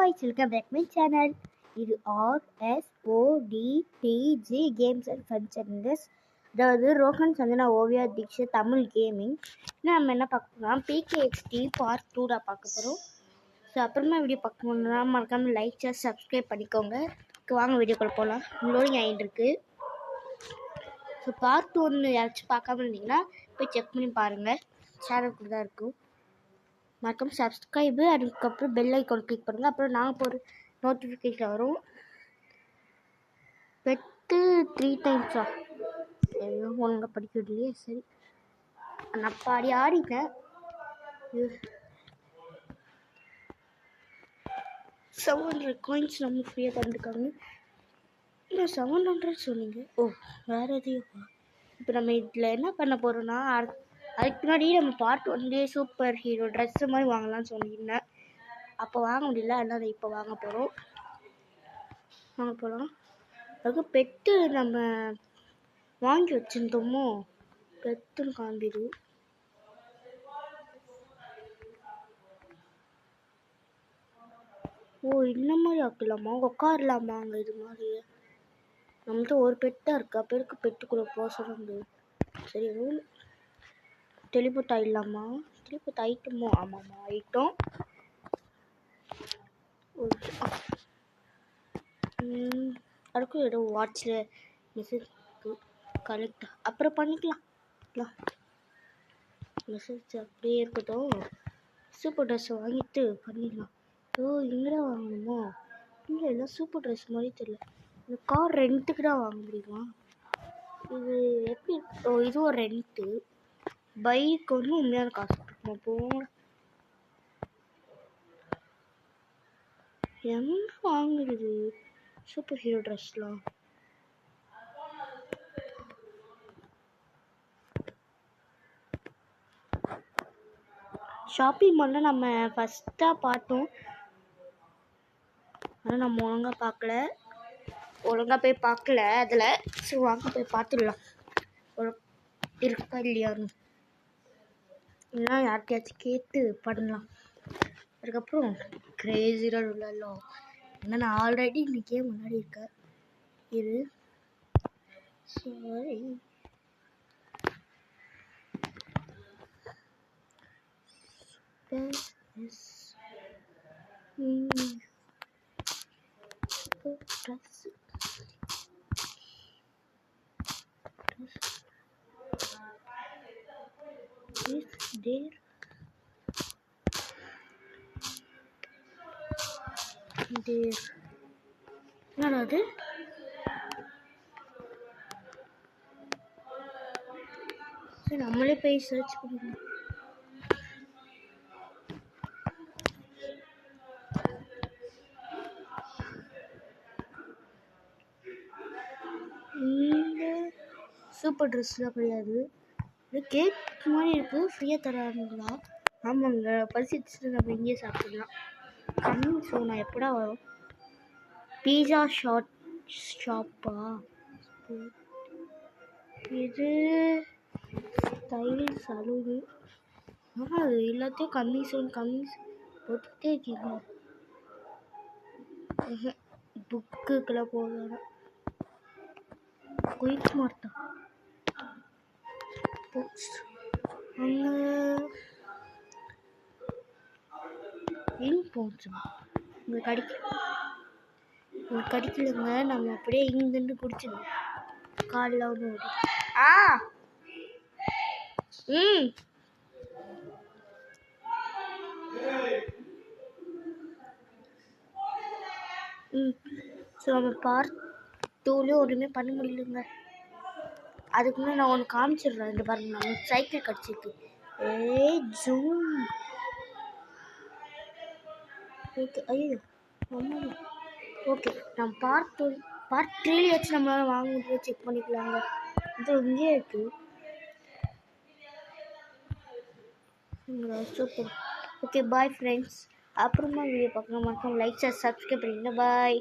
guys, welcome back my channel. இது RSODTG Games and Fun Channels. அதாவது Rohan Santhana Oviya Dikshit Tamil gaming. நம்ம என்ன பார்க்க போகிறோம், PKXD பார்ட் 2 தான் பார்க்க போகிறோம். ஸோ அப்புறமா வீடியோ பார்க்கணுன்னா மறக்காமல் லைக் ஷேர் சப்ஸ்கிரைப் பண்ணிக்கோங்க. வாங்க வீடியோக்குள்ள போகலாம். லோடிங் ஆகிட்டு இருக்கு. ஸோ பார்ட் 1 யாராச்சும் பார்க்காம இருந்தீங்கன்னா போய் செக் பண்ணி பாருங்கள். சேனலுக்குள்ள தான் இருக்கும். மறக்காம சப்ஸ்கிரைபு, அதுக்கப்புறம் பெல் ஐக்கான் கிளிக் பண்ணுங்கள். அப்புறம் நாங்கள் போகிற நோட்டிஃபிகேஷன் வரும். பெட்டு 3 டைம்ஸா ஒழுங்காக படிக்கிறது இல்லையே. சரி, நான் பாடி ஆடிட்டேன். 700 காயின்ஸ் நம்ம ஃப்ரீயாக தந்துருக்காங்க. இல்லை 700 சொன்னீங்க. ஓ வேறு எதையும். இப்போ நம்ம இதில் என்ன பண்ண போகிறோன்னா, அதுக்கு முன்னாடி நம்ம பார்ட் 1 சூப்பர் ஹீரோ ட்ரெஸ்ஸு மாதிரி வாங்கலாம்னு சொன்னீங்கன்னா அப்போ வாங்க முடியல. அதனால் இப்போ வாங்க போகலாம். அதுக்கு பெட்டு நம்ம வாங்கி வச்சுருந்தோமோ, பெட்டுன்னு காண்பிடு. ஓ இந்த மாதிரி ஆக்கலாமா, உட்காரலாமா அங்கே? இது மாதிரி நம்மள்ட்ட ஒரு பெட்டாக இருக்குது. அப்போ இருக்கு பெட்டுக்குள்ளே போக சொல்லுங்க. சரி, எதுவும் டெலிபோர்ட் ஆகிடலாமா? டெலிபோர்ட் ஆகிட்டோமோ? ஆமாம்மா ஆகிட்டோம். அதுக்கும் ஏதோ வாட்சில் மெசேஜ் கலெக்ட் அப்புறம் பண்ணிக்கலாம். மெசேஜ் அப்படியே இருக்கட்டும். சூப்பர் ட்ரெஸ் வாங்கிட்டு பண்ணிடலாம். ஓ இங்கே தான் வாங்கணுமோ? இல்லை எல்லாம் சூப்பர் ட்ரெஸ் மாதிரி தெரியல. இந்த கார் ரெண்ட்டுக்கு தான் வாங்க முடியுமா? இது எப்படி? ஓ இதுவும் ரெண்ட்டு. பைக் வந்து உண்மையான காசு இருக்குமா? போங்க. எங்கே வாங்குறது சூப்பர் ஹீரோ ட்ரெஸ்லாம்? ஷாப்பிங் மாலில் நம்ம ஃபஸ்ட்டாக பார்த்தோம். ஆனால் நம்ம ஒழுங்காக போய் பார்க்கல அதில். சரி வாங்க போய் பார்த்துடலாம் இருக்கா இல்லையான்னு. இல்லைனா யார்கிட்டயாச்சும் கேட்டு பண்ணலாம். அதுக்கப்புறம் கிரேசியாக விளையாடலாம். ஏன்னா நான் ஆல்ரெடி இந்த கேம் முன்னாடி இருக்கேன். இது சரி, என்னடா அது? சரி நம்மளே போய் சர்ச் பண்ணிக்கலாம். இந்த சூப்பர் ட்ரெஸ்லாம் கிடையாது. இது கேக் மாதிரி இருக்குது. ஃப்ரீயாக தராங்களா? ஆமாங்க, பரிசுட்டு நம்ம இங்கேயே சாப்பிடலாம். கம்மிங் ஸோ நான் எப்படா வரும்? பீஸா ஷாப்பா இது? Style saloon. அது எல்லாத்தையும் கம்மிங் போட்டுகிட்டே இருக்கீங்க. புக்குக்கெல்லாம் போகலாம். குயிக் மார்ட்டா அங்கே எங்கே போச்சுமா? உங்களுக்கு கிடைக்கலங்க. நம்ம அப்படியே இங்கிருந்து குடிச்சிடணும். காலில் ஒன்று ஓடி ஸோ நம்ம பார்ட் 2 ஒன்றுமே பண்ண முடியலங்க. அதுக்கு முன்னாடி நான் ஒன்று காமிச்சிடுறேன். இந்த பாருங்க, நம்ம சைக்கிள் கிடச்சிருக்கு. ஜூம். ஓகே, ஐயோ ஓகே. நம்ம பார்ட் 3 வச்சு நம்மளால வாங்க முடியும். செக் பண்ணிக்கலாங்க. இது இங்கேயே இருக்கு. சூப்பர். Okay bye friends. அப்புறமா வீடியோ பார்க்கலாம். மறக்காம லைக் ஷேர் சப்ஸ்கிரைப் பண்ணிடுங்க. பாய்.